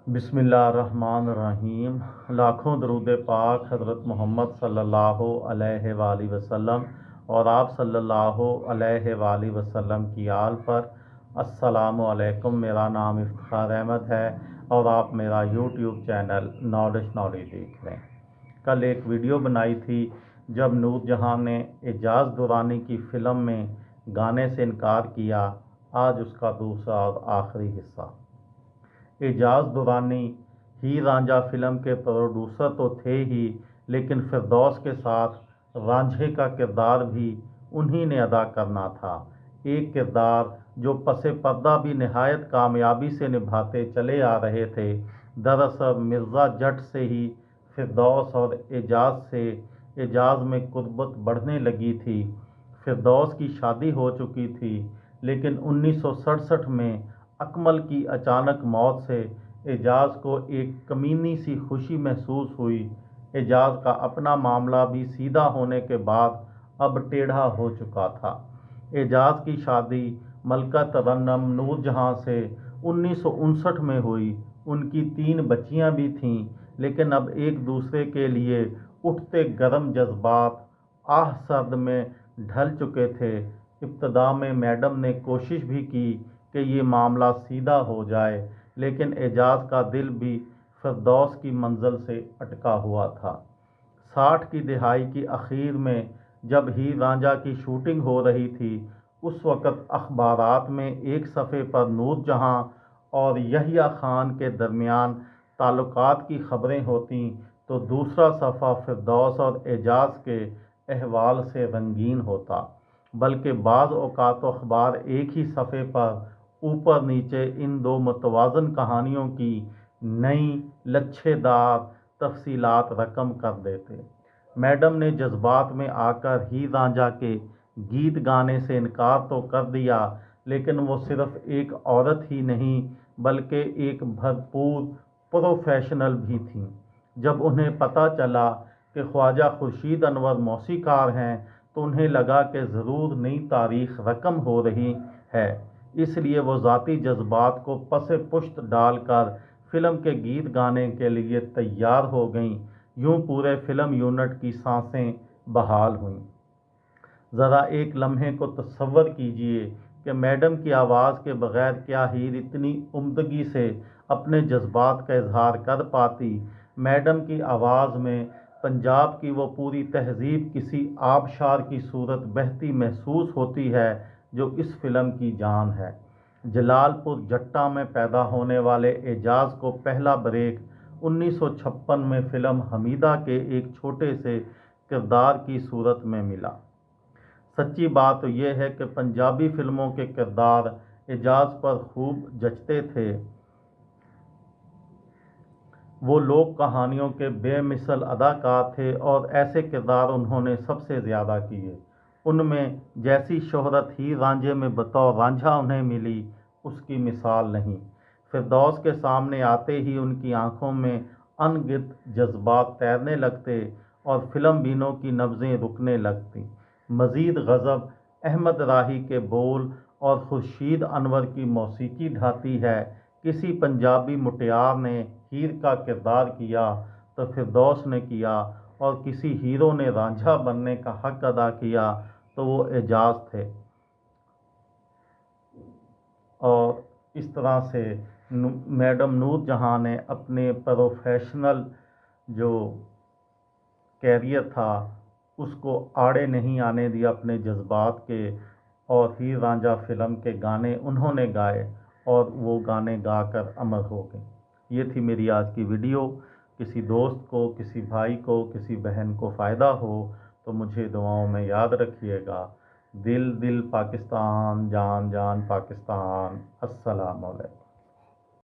बिस्मिल्लाहिर्रहमानिर्रहीम। लाखों दरूद पाक हज़रत मोहम्मद सल्लल्लाहु अलैहि वालैहि वसल्लम और आप सल्लल्लाहु अलैहि वालैहि वसल्लम की आल पर। अस्सलामु अलैकुम। मेरा नाम इफ्तिखार अहमद है और आप मेरा यूट्यूब चैनल नॉलेज देख रहे हैं। कल एक वीडियो बनाई थी जब नूरजहां ने एजाज दुरानी की फ़िल्म में गाने से इनकार किया। आज उसका दूसरा और आखिरी हिस्सा। एजाज दुरानी हीर रांझा फिल्म के प्रोड्यूसर तो थे ही, लेकिन फिरदौस के साथ रांझे का किरदार भी उन्हीं ने अदा करना था। एक किरदार जो पसे पर्दा भी निहायत कामयाबी से निभाते चले आ रहे थे। दरअसल मिर्ज़ा जट से ही फिरदौस और एजाज में कुर्बत बढ़ने लगी थी। फिरदौस की शादी हो चुकी थी, लेकिन 1967 में अकमल की अचानक मौत से एजाज को एक कमीनी सी खुशी महसूस हुई। एजाज का अपना मामला भी सीधा होने के बाद अब टेढ़ा हो चुका था। एजाज की शादी मलका तरन्नुम नूरजहां से 1959 में हुई। उनकी 3 बच्चियां भी थीं, लेकिन अब एक दूसरे के लिए उठते गर्म जज्बात आह सर्द में ढल चुके थे। इब्तदा में मैडम ने कोशिश भी की कि ये मामला सीधा हो जाए, लेकिन एजाज का दिल भी फिरदौस की मंजिल से अटका हुआ था। 60 की दिहाई की आखिर में जब हीर रांझा की शूटिंग हो रही थी, उस वक़्त अखबारात में एक सफ़े पर नूरजहां और यहिया खान के दरमियान ताल्लुकात की खबरें होती, तो दूसरा सफ़ा फिरदौस और एजाज के अहवाल से रंगीन होता। बल्कि बाज़ औक़ात अखबार एक ही सफ़े पर ऊपर नीचे इन दो मुतवाज़न कहानियों की नई लच्छेदार तफसीलात रकम कर देते। मैडम ने जज्बात में आकर हीर रांझा के गीत गाने से इनकार तो कर दिया, लेकिन वो सिर्फ एक औरत ही नहीं बल्कि एक भरपूर प्रोफेशनल भी थी। जब उन्हें पता चला कि ख्वाजा खुर्शीद अनवर मौसीकार हैं, तो उन्हें लगा कि ज़रूर नई तारीख रकम हो रही है। इसलिए वो ज़ाती जज्बात को पसे पुश्त डालकर फिल्म के गीत गाने के लिए तैयार हो गईं। यूं पूरे फिल्म यूनिट की सांसें बहाल हुईं। ज़रा एक लम्हे को तसव्वुर कीजिए कि मैडम की आवाज़ के बगैर क्या हीर इतनी उम्दगी से अपने जज्बात का इजहार कर पाती। मैडम की आवाज़ में पंजाब की वो पूरी तहजीब किसी आबशार की सूरत बहती महसूस होती है, जो इस फिल्म की जान है। जलालपुर जट्टा में पैदा होने वाले एजाज को पहला ब्रेक 1956 में फिल्म हमीदा के एक छोटे से किरदार की सूरत में मिला। सच्ची बात तो यह है कि पंजाबी फिल्मों के किरदार एजाज पर खूब जचते थे। वो लोक कहानियों के बेमिसल अदाकार थे और ऐसे किरदार उन्होंने सबसे ज़्यादा किए। उनमें जैसी शोहरत हीर रांझे में बतौर रांझा उन्हें मिली, उसकी मिसाल नहीं। फिरदौस के सामने आते ही उनकी आंखों में अनगिनत जज्बात तैरने लगते और फिल्म बीनों की नब्ज़ें रुकने लगती। मज़ीद गज़ब अहमद राही के बोल और खुर्शीद अनवर की मौसीकी ढाती है। किसी पंजाबी मुटियार ने हीर का किरदार किया तो फिरदौस ने किया, और किसी हीरो ने रांझा बनने का हक अदा किया तो वो एजाज थे। और इस तरह से मैडम नूरजहां ने अपने प्रोफेशनल जो कैरियर था उसको आड़े नहीं आने दिया अपने जज्बात के, और हीर रांझा फिल्म के गाने उन्होंने गाए और वो गाने गाकर अमर हो गए। ये थी मेरी आज की वीडियो। किसी दोस्त को, किसी भाई को, किसी बहन को फ़ायदा हो तो मुझे दुआओं में याद रखिएगा। दिल दिल पाकिस्तान, जान जान पाकिस्तान। अस्सलाम वालेकुम।